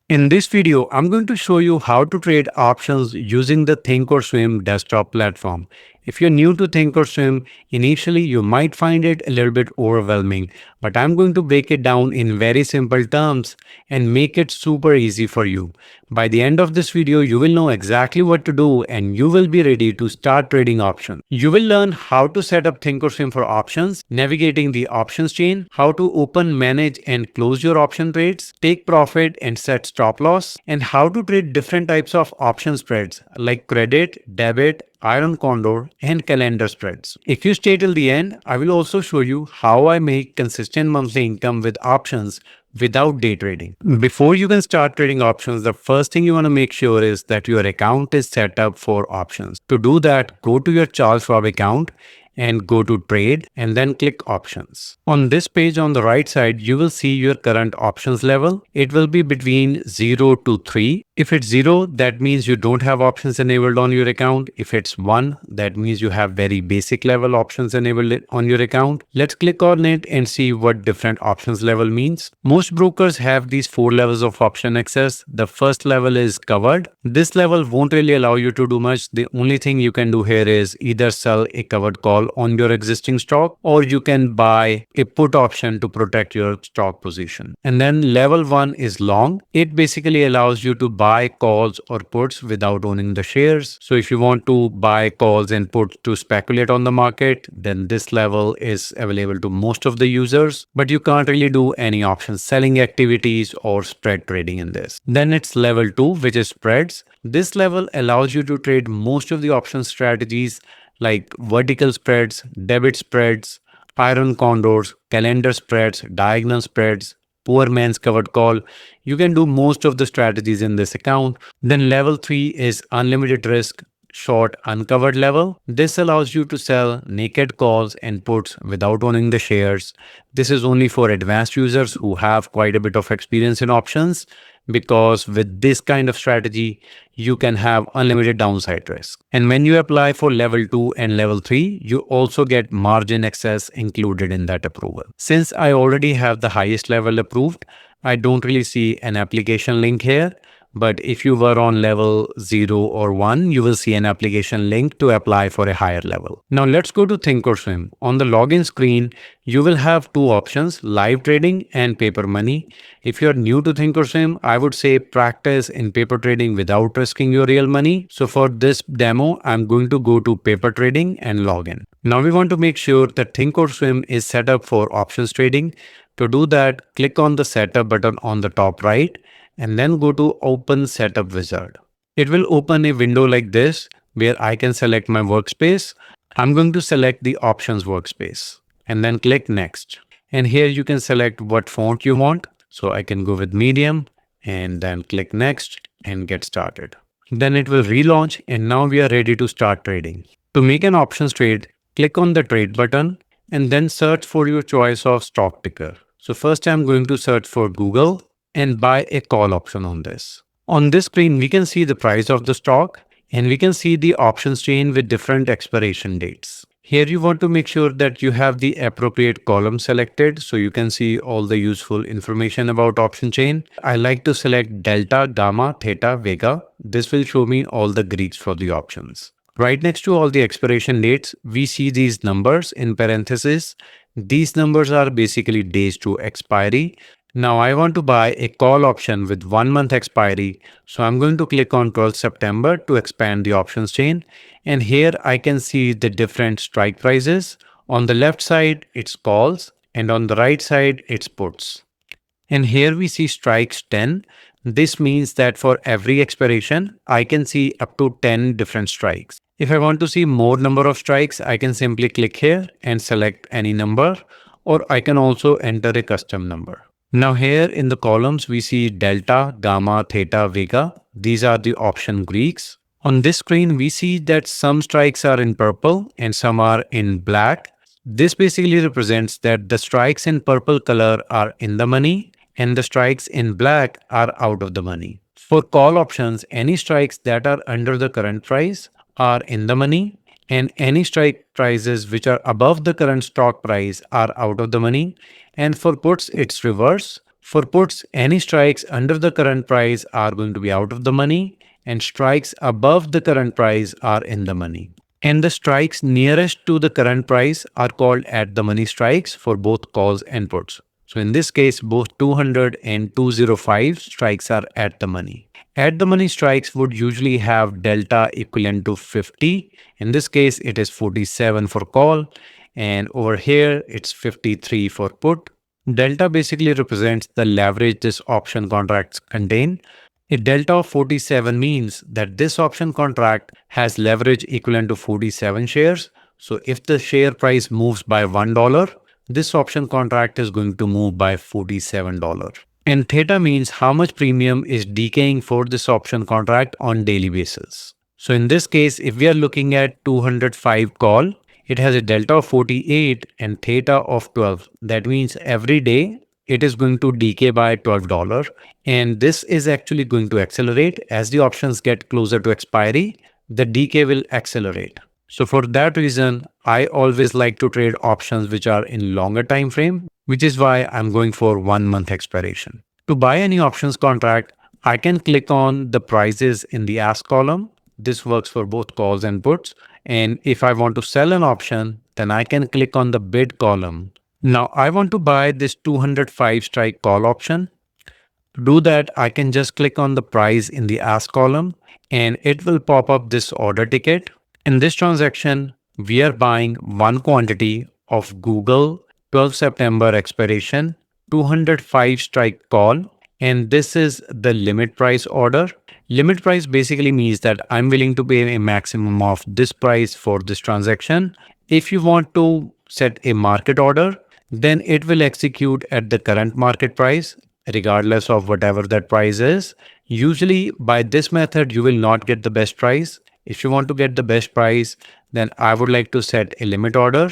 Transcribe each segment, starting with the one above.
In this video, I'm going to show you how to trade options using the Thinkorswim desktop platform. If you're new to Thinkorswim, initially you might find it a little bit overwhelming, but I'm going to break it down in very simple terms and make it super easy for you. By the end of this video, you will know exactly what to do and you will be ready to start trading options. You will learn how to set up Thinkorswim for options, navigating the options chain, how to open, manage and close your option trades, take profit and set stop loss, and how to trade different types of option spreads like credit, debit, iron condor and calendar spreads. If you stay till the end, I will also show you how I make consistent monthly income with options without day trading. Before you can start trading options, the first thing you want to make sure is that your account is set up for options. To do that, go to your Charles Schwab account and go to trade and then click options. On this page on the right side, you will see your current options level. It will be between 0 to 3. If it's 0, that means you don't have options enabled on your account. If it's 1, that means you have very basic level options enabled on your account. Let's click on it and see what different options level means. Most brokers have these 4 levels of option access. The first level is covered. This level won't really allow you to do much. The only thing you can do here is either sell a covered call on your existing stock, or you can buy a put option to protect your stock position. And then level 1 is long. It basically allows you to buy calls or puts without owning the shares. So if you want to buy calls and puts to speculate on the market, then this level is available to most of the users, but you can't really do any option selling activities or spread trading in this. Then it's level 2, which is spreads. This level allows you to trade most of the option strategies like vertical spreads, debit spreads, iron condors, calendar spreads, diagonal spreads, poor man's covered call. You can do most of the strategies in this account. Then level 3 is unlimited risk, short uncovered level. This allows you to sell naked calls and puts without owning the shares. This is only for advanced users who have quite a bit of experience in options, because with this kind of strategy, you can have unlimited downside risk. And when you apply for level 2 and level 3, you also get margin access included in that approval. Since I already have the highest level approved, I don't really see an application link here. But if you were on level 0 or 1, you will see an application link to apply for a higher level. Now let's go to Thinkorswim. On the login screen, you will have two options, live trading and paper money. If you're new to Thinkorswim, I would say practice in paper trading without risking your real money. So for this demo, I'm going to go to paper trading and log in. Now we want to make sure that Thinkorswim is set up for options trading. To do that, click on the setup button on the top right, and then go to Open Setup Wizard. It will open a window like this where I can select my workspace. I'm going to select the options workspace and then click Next. And here you can select what font you want. So I can go with medium and then click Next and get started. Then it will relaunch and now we are ready to start trading. To make an options trade, click on the trade button and then search for your choice of stock picker. So first I'm going to search for Google and buy a call option on this. On this screen, we can see the price of the stock and we can see the options chain with different expiration dates. Here you want to make sure that you have the appropriate column selected so you can see all the useful information about option chain. I like to select delta, gamma, theta, vega. This will show me all the Greeks for the options. Right next to all the expiration dates, we see these numbers in parentheses. These numbers are basically days to expiry. Now I want to buy a call option with 1 month expiry. So I'm going to click on 12th September to expand the options chain. And here I can see the different strike prices. On the left side, it's calls, and on the right side, it's puts. And here we see strikes 10. This means that for every expiration, I can see up to 10 different strikes. If I want to see more number of strikes, I can simply click here and select any number, or I can also enter a custom number. Now here in the columns, we see delta, gamma, theta, vega. These are the option Greeks. On this screen, we see that some strikes are in purple and some are in black. This basically represents that the strikes in purple color are in the money and the strikes in black are out of the money. For call options, any strikes that are under the current price are in the money, and any strike prices which are above the current stock price are out of the money. And for puts, it's reverse. For puts, any strikes under the current price are going to be out of the money, and strikes above the current price are in the money. And the strikes nearest to the current price are called at the money strikes for both calls and puts. So in this case, both 200 and 205 strikes are at the money. At the money strikes would usually have delta equivalent to 50. In this case, it is 47 for call, and over here it's 53 for put. Delta basically represents the leverage this option contracts contain. A delta of 47 means that this option contract has leverage equivalent to 47 shares. So if the share price moves by $1, this option contract is going to move by $47. And theta means how much premium is decaying for this option contract on daily basis. So in this case, if we are looking at 205 call, it has a delta of 48 and theta of 12. That means every day it is going to decay by $12. And this is actually going to accelerate as the options get closer to expiry, the decay will accelerate. So for that reason, I always like to trade options which are in longer time frame, which is why I'm going for 1 month expiration. To buy any options contract, I can click on the prices in the ask column. This works for both calls and puts. And if I want to sell an option, then I can click on the bid column. Now I want to buy this 205 strike call option. To do that, I can just click on the price in the ask column and it will pop up this order ticket. In this transaction, we are buying one quantity of Google 12 September expiration 205 strike call, and this is the limit price order. Limit price basically means that I'm willing to pay a maximum of this price for this transaction. If you want to set a market order, then it will execute at the current market price regardless of whatever that price is. Usually by this method, you will not get the best price. If you want to get the best price, then I would like to set a limit order.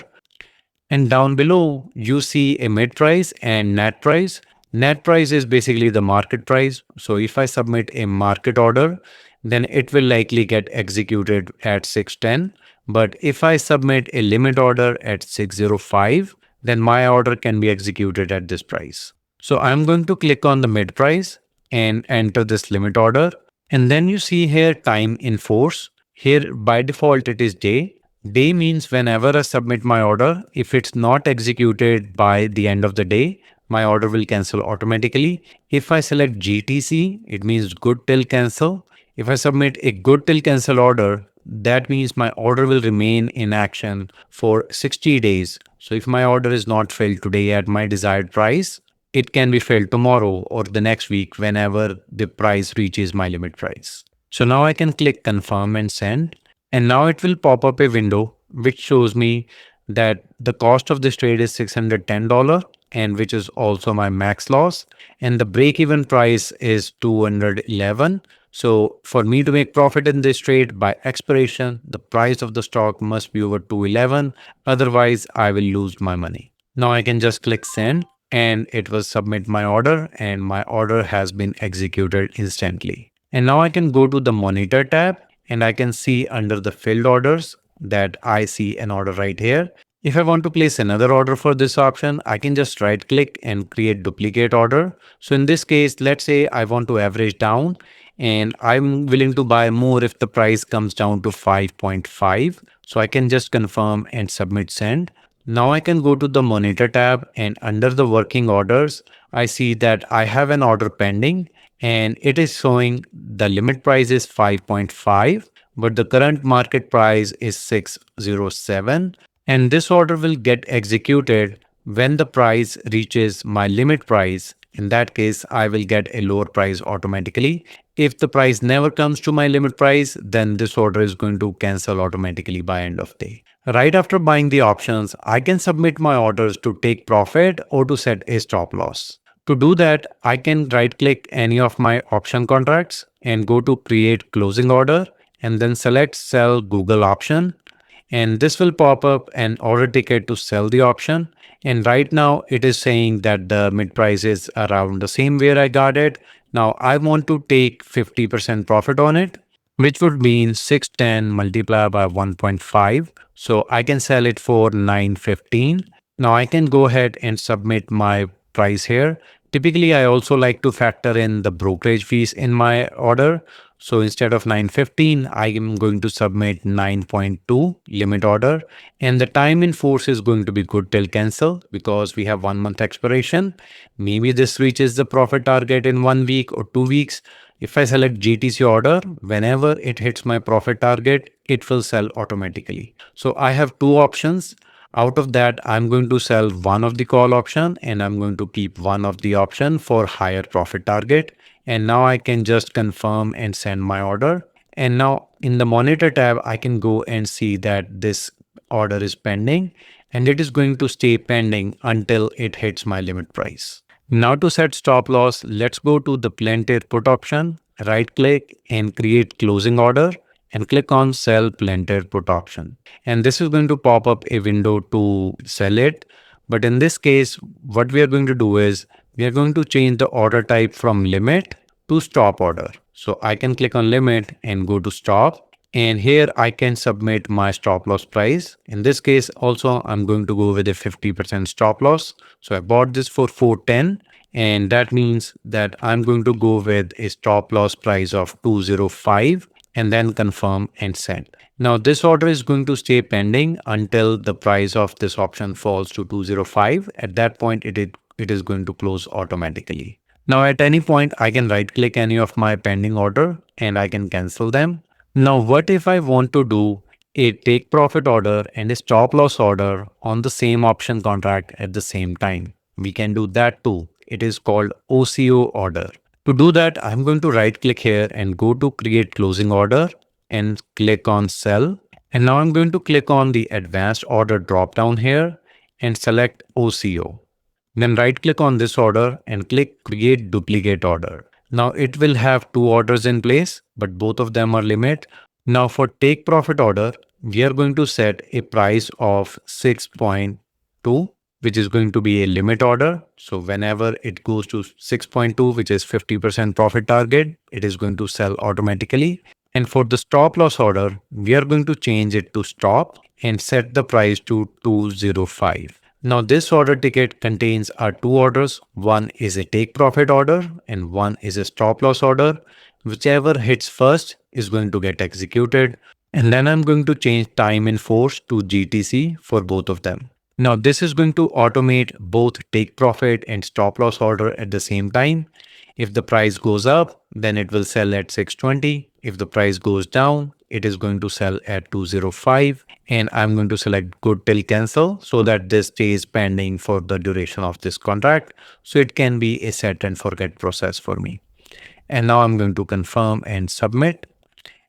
And down below, you see a mid price and net price. Net price is basically the market price. So if I submit a market order, then it will likely get executed at 610. But if I submit a limit order at 605, then my order can be executed at this price. So I'm going to click on the mid price and enter this limit order. And then you see here time in force. Here by default, it is day. Day means whenever I submit my order, if it's not executed by the end of the day, my order will cancel automatically. If I select GTC, it means good till cancel. If I submit a good till cancel order, that means my order will remain in action for 60 days. So if my order is not filled today at my desired price, it can be filled tomorrow or the next week whenever the price reaches my limit price. So now I can click confirm and send. And now it will pop up a window which shows me that the cost of this trade is $610 and which is also my max loss. And the break even price is 211. So for me to make profit in this trade by expiration, the price of the stock must be over 211. Otherwise, I will lose my money. Now I can just click send and it will submit my order and my order has been executed instantly. And now I can go to the monitor tab and I can see under the filled orders that I see an order right here. If I want to place another order for this option, I can just right click and create duplicate order. So in this case, let's say I want to average down and I'm willing to buy more if the price comes down to 5.5. So I can just confirm and submit send. Now I can go to the monitor tab and under the working orders, I see that I have an order pending and it is showing the limit price is 5.5, but the current market price is 607. And this order will get executed when the price reaches my limit price. In that case, I will get a lower price automatically. If the price never comes to my limit price, then this order is going to cancel automatically by end of day. Right after buying the options, I can submit my orders to take profit or to set a stop loss. To do that, I can right click any of my option contracts and go to create closing order and then select sell Google option. And this will pop up an order ticket to sell the option. And right now it is saying that the mid price is around the same where I got it. Now I want to take 50% profit on it, which would mean 610 multiplied by 1.5. So I can sell it for 915. Now I can go ahead and submit my price here, Typically, I also like to factor in the brokerage fees in my order. So instead of 915, I am going to submit 9.2 limit order. And the time in force is going to be good till cancel because we have 1 month expiration. Maybe this reaches the profit target in 1 week or 2 weeks. If I select GTC order, whenever it hits my profit target, it will sell automatically. So I have two options. Out of that, I'm going to sell one of the call option and I'm going to keep one of the option for higher profit target. And now I can just confirm and send my order. And now in the monitor tab, I can go and see that this order is pending and it is going to stay pending until it hits my limit price. Now to set stop loss, let's go to the Planter put option, right click and create closing order and click on sell Planter put option. And this is going to pop up a window to sell it. But in this case, what we are going to do is we are going to change the order type from limit to stop order. So I can click on limit and go to stop. And here I can submit my stop loss price. In this case, also, I'm going to go with a 50% stop loss. So I bought this for 410. And that means that I'm going to go with a stop loss price of 205 and then confirm and send. Now this order is going to stay pending until the price of this option falls to 205. At that point, it is going to close automatically. Now at any point, I can right click any of my pending order and I can cancel them. Now what if I want to do a take profit order and a stop loss order on the same option contract at the same time? We can do that too. It is called OCO order. To do that, I'm going to right click here and go to create closing order and click on sell. And now I'm going to click on the advanced order drop down here and select OCO. Then right click on this order and click create duplicate order. Now it will have two orders in place, but both of them are limit. Now for take profit order, we are going to set a price of 6.2, which is going to be a limit order. So whenever it goes to 6.2, which is 50% profit target, it is going to sell automatically. And for the stop loss order, we are going to change it to stop and set the price to 205. Now this order ticket contains our two orders. One is a take profit order and one is a stop loss order. Whichever hits first is going to get executed. And then I'm going to change time in force to GTC for both of them. Now this is going to automate both take profit and stop loss order at the same time. If the price goes up, then it will sell at 620. If the price goes down, it is going to sell at 205. And I'm going to select good till cancel so that this stays pending for the duration of this contract. So it can be a set and forget process for me. And now I'm going to confirm and submit.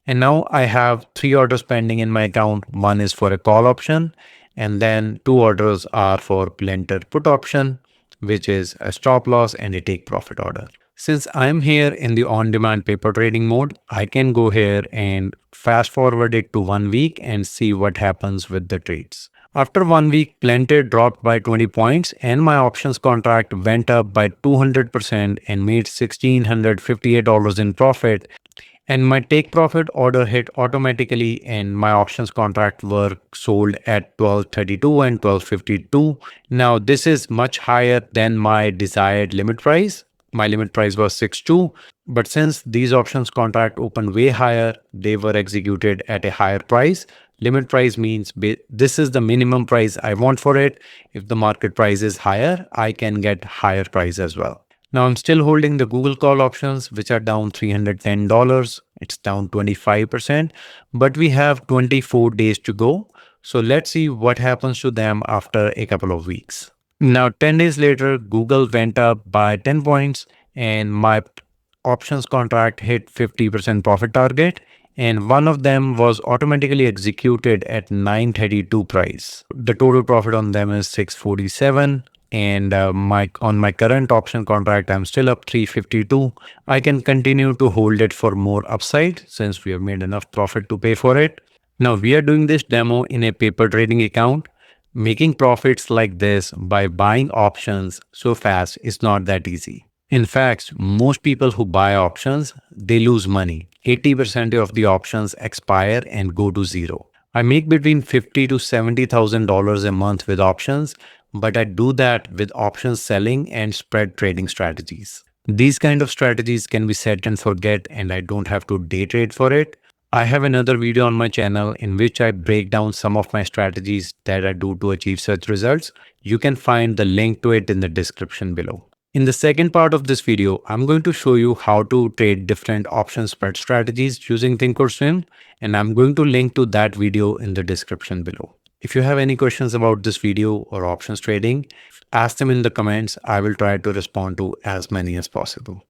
And now I have three orders pending in my account. One is for a call option. And then two orders are for Planter put option, which is a stop loss and a take profit order. Since I'm here in the on-demand paper trading mode, I can go here and fast forward it to 1 week and see what happens with the trades. After 1 week, Planter dropped by 20 points and my options contract went up by 200% and made $1,658 in profit. And my take profit order hit automatically and my options contract were sold at 1232 and 1252. Now this is much higher than my desired limit price. My limit price was 62, but since these options contract opened way higher, they were executed at a higher price. Limit price means this is the minimum price I want for it. If the market price is higher, I can get higher price as well. Now I'm still holding the Google call options, which are down $310. It's down 25%, but we have 24 days to go. So let's see what happens to them after a couple of weeks. Now, 10 days later, Google went up by 10 points and my options contract hit 50% profit target. And one of them was automatically executed at 932 price. The total profit on them is 647. And on my current option contract, I'm still up 352. I can continue to hold it for more upside since we have made enough profit to pay for it. Now we are doing this demo in a paper trading account. Making profits like this by buying options so fast is not that easy. In fact, most people who buy options, they lose money. 80% of the options expire and go to zero. I make between $50,000 to $70,000 a month with options, but I do that with options selling and spread trading strategies. These kind of strategies can be set and forget, and I don't have to day trade for it. I have another video on my channel in which I break down some of my strategies that I do to achieve such results. You can find the link to it in the description below. In the second part of this video, I'm going to show you how to trade different option spread strategies using Thinkorswim, and I'm going to link to that video in the description below. If you have any questions about this video or options trading, ask them in the comments. I will try to respond to as many as possible.